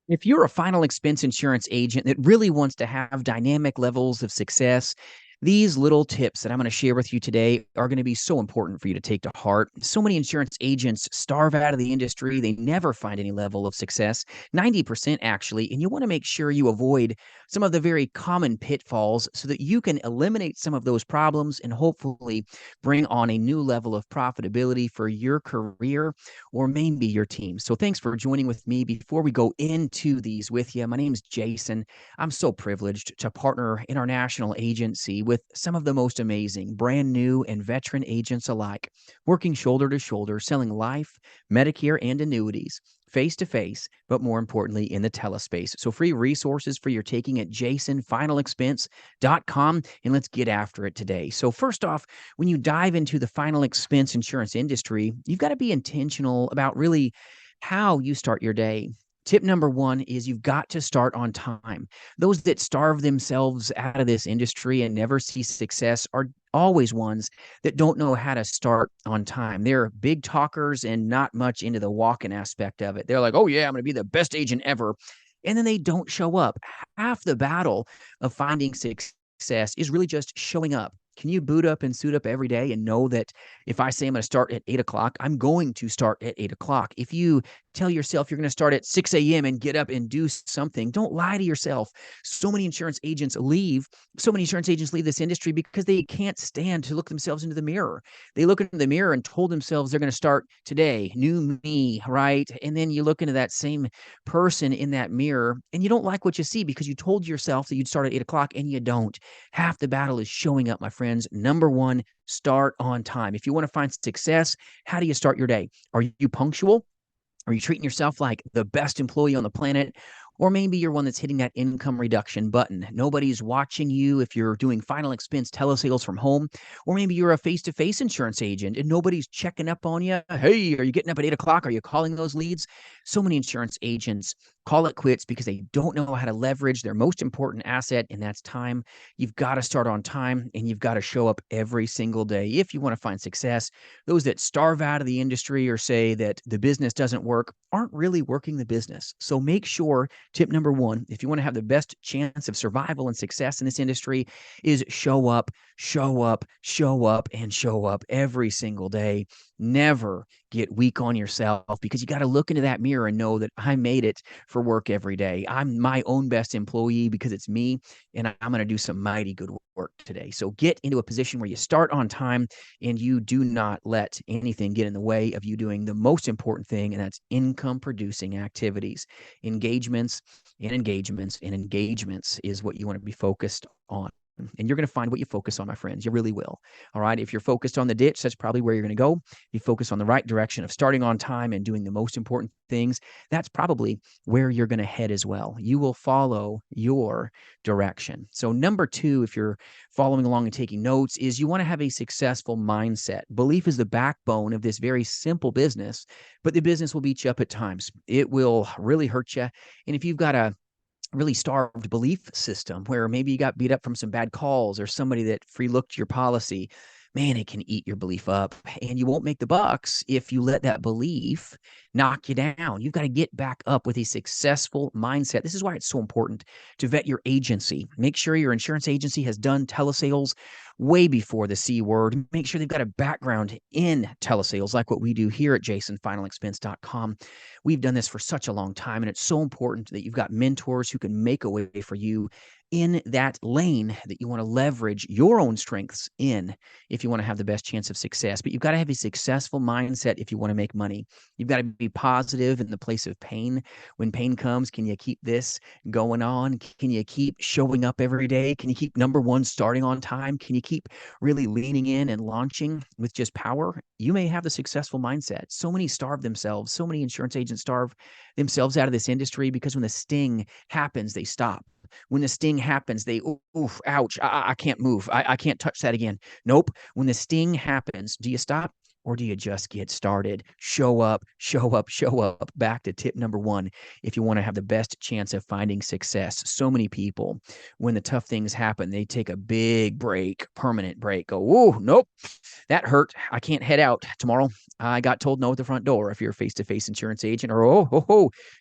If you're a final expense insurance agent that really wants to have dynamic levels of success, these little tips that I'm going to share with you today are going to be so important for you to take to heart. So many insurance agents starve out of the industry. They never find any level of success, 90% actually. And you want to make sure you avoid some of the very common pitfalls so that you can eliminate some of those problems and hopefully bring on a new level of profitability for your career or maybe your team. So thanks for joining with me. Before we go into these with you, my name is Jason. I'm so privileged to partner in our national agency with some of the most amazing brand new and veteran agents alike, working shoulder to shoulder, selling life, Medicare, and annuities face to face, but more importantly in the telespace. So free resources for your taking at jasonfinalexpense.com, and let's get after it today. So first off, when you dive into the final expense insurance industry, you've got to be intentional about really how you start your day. Tip number one is you've got to start on time. Those that starve themselves out of this industry and never see success are always ones that don't know how to start on time. They're big talkers and not much into the walking aspect of it. They're like, oh, yeah, I'm going to be the best agent ever. And then they don't show up. Half the battle of finding success is really just showing up. Can you boot up and suit up every day and know that if I say I'm going to start at 8 o'clock, I'm going to start at 8 o'clock? If you tell yourself you're going to start at 6 a.m. and get up and do something, don't lie to yourself. So many insurance agents leave this industry because they can't stand to look themselves into the mirror. They look into the mirror and told themselves they're going to start today, new me, right? And then you look into that same person in that mirror and you don't like what you see because you told yourself that you'd start at 8 o'clock and you don't. Half the battle is showing up, my friends. Number one, start on time. If you want to find success, how do you start your day? Are you punctual? Are you treating yourself like the best employee on the planet? Or maybe you're one that's hitting that income reduction button. Nobody's watching you if you're doing final expense telesales from home. Or maybe you're a face-to-face insurance agent and nobody's checking up on you. Hey, are you getting up at 8 o'clock? Are you calling those leads? So many insurance agents call it quits because they don't know how to leverage their most important asset, and that's time. You've got to start on time and you've got to show up every single day if you want to find success. Those that starve out of the industry or say that the business doesn't work aren't really working the business. So make sure, tip number one, if you want to have the best chance of survival and success in this industry, is show up, show up, show up, and show up every single day. Never get weak on yourself because you got to look into that mirror and know that I made it for work every day. I'm my own best employee because it's me, and I'm going to do some mighty good work today. So get into a position where you start on time and you do not let anything get in the way of you doing the most important thing, and that's income producing activities. Engagements and engagements and engagements is what you want to be focused on. And you're going to find what you focus on, my friends. You really will. All right. If you're focused on the ditch, that's probably where you're going to go. If you focus on the right direction of starting on time and doing the most important things, that's probably where you're going to head as well. You will follow your direction. So number two, if you're following along and taking notes, is you want to have a successful mindset. Belief is the backbone of this very simple business, but the business will beat you up at times. It will really hurt you. And if you've got a really starved belief system where maybe you got beat up from some bad calls or somebody that free looked your policy, man, it can eat your belief up, and you won't make the bucks if you let that belief knock you down. You've got to get back up with a successful mindset. This is why it's so important to vet your agency. Make sure your insurance agency has done telesales way before the C word. Make sure they've got a background in telesales like what we do here at jasonfinalexpense.com. We've done this for such a long time, and it's so important that you've got mentors who can make a way for you in that lane that you want to leverage your own strengths in if you want to have the best chance of success. But you've got to have a successful mindset if you want to make money. You've got to be positive in the place of pain. When pain comes, can you keep this going on? Can you keep showing up every day? Can you keep number one starting on time? Can you keep really leaning in and launching with just power? You may have the successful mindset. So many starve themselves. So many insurance agents starve themselves out of this industry because when the sting happens, they stop. When the sting happens, they, oof, ouch, I can't move. I can't touch that again. Nope. When the sting happens, do you stop? or do you just get started? Show up, show up, show up. Back to tip number one. If you want to have the best chance of finding success, so many people, when the tough things happen, they take a big break, permanent break. Go, whoa, nope, that hurt. I can't head out tomorrow. I got told no at the front door if you're a face-to-face insurance agent, or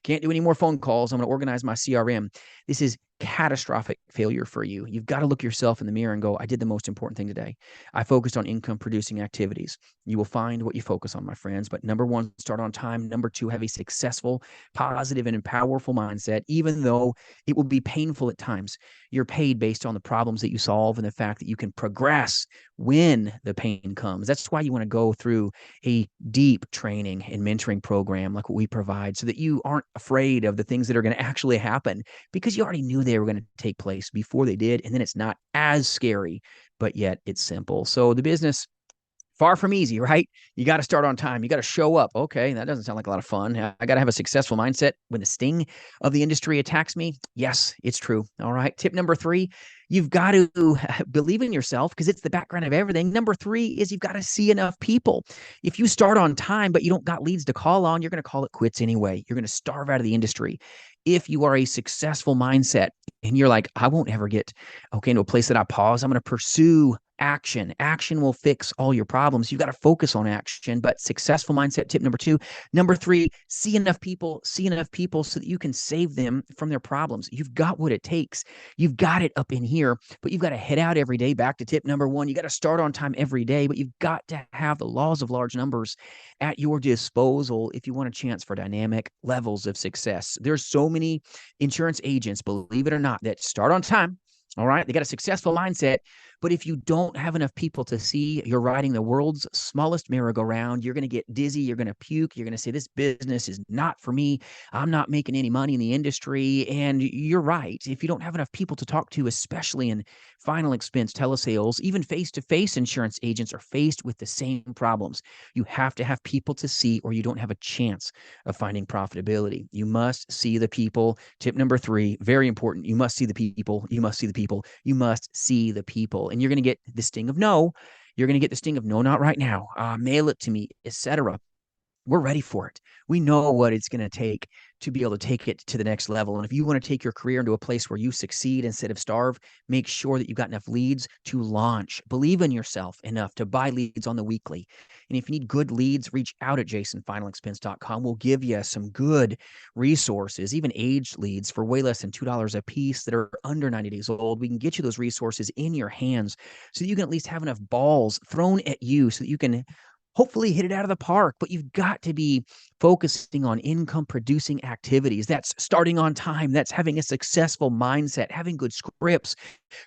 can't do any more phone calls. I'm going to organize my CRM. This is catastrophic failure for you. You've got to look yourself in the mirror and go, I did the most important thing today. I focused on income producing activities. You will find what you focus on, my friends. But number one, start on time. Number two, have a successful, positive, and powerful mindset, even though it will be painful at times. You're paid based on the problems that you solve and the fact that you can progress when the pain comes. That's why you want to go through a deep training and mentoring program like what we provide, so that you aren't afraid of the things that are going to actually happen, because you already knew they were going to take place before they did. And then it's not as scary, but yet it's simple. So the business, far from easy, right? You got to start on time. You got to show up. Okay, that doesn't sound like a lot of fun. I got to have a successful mindset when the sting of the industry attacks me. Yes, it's true. All right. Tip number three, you've got to believe in yourself, because it's the background of everything. Number three is you've got to see enough people. If you start on time, but you don't got leads to call on, you're going to call it quits anyway. You're going to starve out of the industry. If you are a successful mindset and you're like, I won't ever get into a place that I pause, I'm going to pursue action. Action will fix all your problems. You've got to focus on action. But successful mindset, tip number two. Number three, see enough people so that you can save them from their problems. You've got what it takes. You've got it up in here, but you've got to head out every day. Back to tip number one. You got to start on time every day, but you've got to have the laws of large numbers at your disposal if you want a chance for dynamic levels of success. There's so many insurance agents, believe it or not, that start on time. All right. They got a successful mindset. But if you don't have enough people to see you're riding the world's smallest merry-go-round, you're going to get dizzy. You're going to puke. You're going to say, this business is not for me. I'm not making any money in the industry. And you're right. If you don't have enough people to talk to, especially in final expense telesales, even face-to-face insurance agents are faced with the same problems. You have to have people to see, or you don't have a chance of finding profitability. You must see the people. Tip number three, very important. You must see the people. You must see the people. You must see the people. And you're going to get the sting of no. You're going to get the sting of no, not right now. Mail it to me, etc. We're ready for it. We know what it's going to take to be able to take it to the next level. And if you want to take your career into a place where you succeed instead of starve, make sure that you've got enough leads to launch. Believe in yourself enough to buy leads on the weekly. And if you need good leads, reach out at jasonfinalexpense.com. We'll give you some good resources, even aged leads for way less than $2 a piece that are under 90 days old. We can get you those resources in your hands so that you can at least have enough balls thrown at you so that you can hopefully hit it out of the park. But you've got to be focusing on income producing activities. That's starting on time. That's having a successful mindset, having good scripts,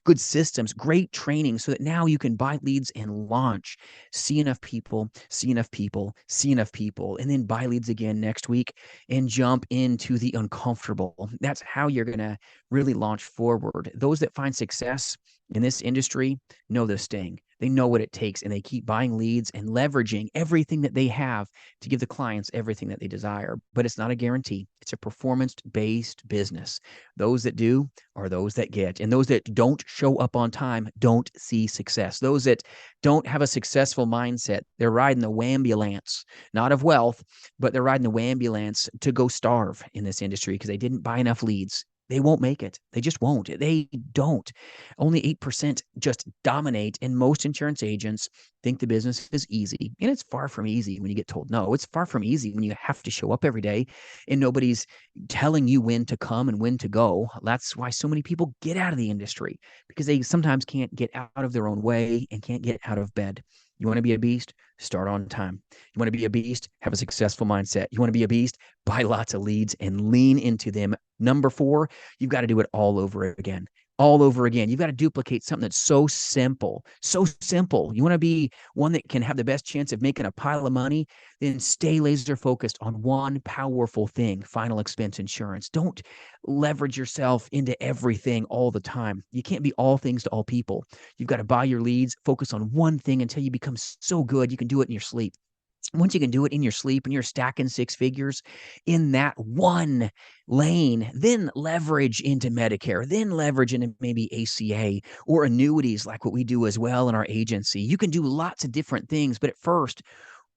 good systems, great training, so that now you can buy leads and launch. See enough people, see enough people, see enough people, and then buy leads again next week and jump into the uncomfortable. That's how you're going to really launch forward. Those that find success in this industry know the sting. They know what it takes, and they keep buying leads and leveraging everything that they have to give the clients everything that they desire. But it's not a guarantee. It's a performance-based business. Those that do are those that get. And those that don't show up on time don't see success. Those that don't have a successful mindset, they're riding the wambulance, not of wealth, but they're riding the wambulance to go starve in this industry because they didn't buy enough leads. They won't make it. They just won't. They don't. Only 8% just dominate, and most insurance agents think the business is easy. And it's far from easy when you get told no. It's far from easy when you have to show up every day and nobody's telling you when to come and when to go. That's why so many people get out of the industry, because they sometimes can't get out of their own way and can't get out of bed. You want to be a beast? Start on time. You want to be a beast? Have a successful mindset. You want to be a beast? Buy lots of leads and lean into them. Number four, you've got to do it all over again. All over again. You've got to duplicate something that's so simple. So simple. You want to be one that can have the best chance of making a pile of money? Then stay laser focused on one powerful thing: final expense insurance. Don't leverage yourself into everything all the time. You can't be all things to all people. You've got to buy your leads, focus on one thing until you become so good you can do it in your sleep. Once you can do it in your sleep and you're stacking six figures in that one lane, then leverage into Medicare, then leverage into maybe ACA or annuities like what we do as well in our agency. You can do lots of different things, but at first,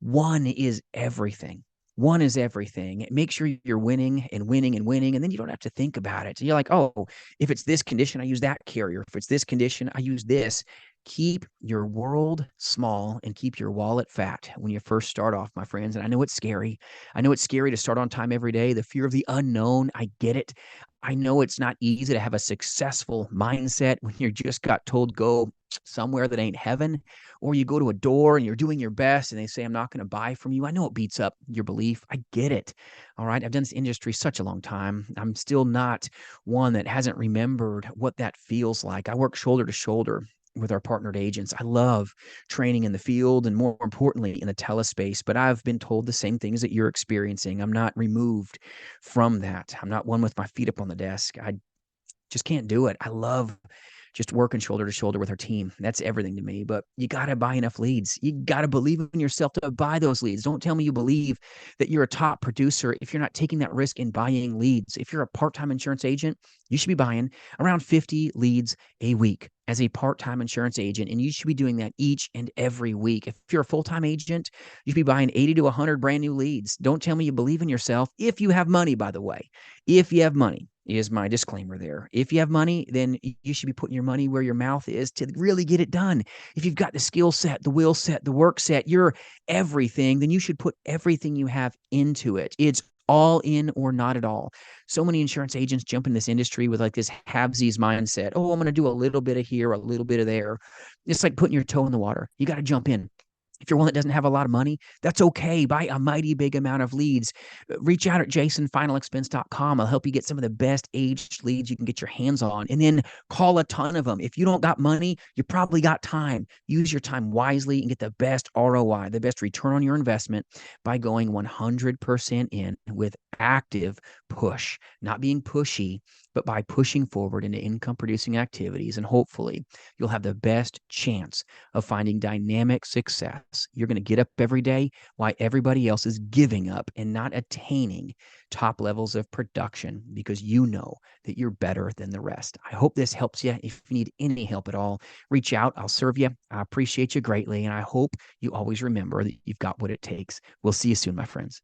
One is everything. One is everything. Make sure you're winning and winning and winning, and then you don't have to think about it. So you're like, oh, if it's this condition, I use that carrier. If it's this condition, I use this. Keep your world small and keep your wallet fat when you first start off, my friends. And I know it's scary. I know it's scary to start on time every day. The fear of the unknown. I get it. I know it's not easy to have a successful mindset when you just got told go somewhere that ain't heaven, or you go to a door and you're doing your best and they say, I'm not going to buy from you. I know it beats up your belief. I get it. All right. I've done this industry such a long time. I'm still not one that hasn't remembered what that feels like. I work shoulder to shoulder with our partnered agents. I love training in the field and, more importantly, in the telespace, but I've been told the same things that you're experiencing. I'm not removed from that. I'm not one with my feet up on the desk. I just can't do it. I love just working shoulder to shoulder with our team. That's everything to me. But you got to buy enough leads. You got to believe in yourself to buy those leads. Don't tell me you believe that you're a top producer if you're not taking that risk in buying leads. If you're a part-time insurance agent, you should be buying around 50 leads a week as a part-time insurance agent, and you should be doing that each and every week. If you're a full-time agent, you should be buying 80 to 100 brand new leads. Don't tell me you believe in yourself if you have money, by the way. If you have money, is my disclaimer there. If you have money, then you should be putting your money where your mouth is to really get it done. If you've got the skill set, the will set, the work set, you're everything, then you should put everything you have into it. It's all in or not at all. So many insurance agents jump in this industry with like this halvesies mindset. Oh, I'm going to do a little bit of here, a little bit of there. It's like putting your toe in the water. You got to jump in. If you're one that doesn't have a lot of money, that's okay. Buy a mighty big amount of leads. Reach out at jasonfinalexpense.com. I'll help you get some of the best aged leads you can get your hands on. And then call a ton of them. If you don't got money, you probably got time. Use your time wisely and get the best ROI, the best return on your investment by going 100% in with active push, not being pushy, but by pushing forward into income producing activities. And hopefully you'll have the best chance of finding dynamic success. You're going to get up every day while everybody else is giving up and not attaining top levels of production because you know that you're better than the rest. I hope this helps you. If you need any help at all, reach out. I'll serve you. I appreciate you greatly. And I hope you always remember that you've got what it takes. We'll see you soon, my friends.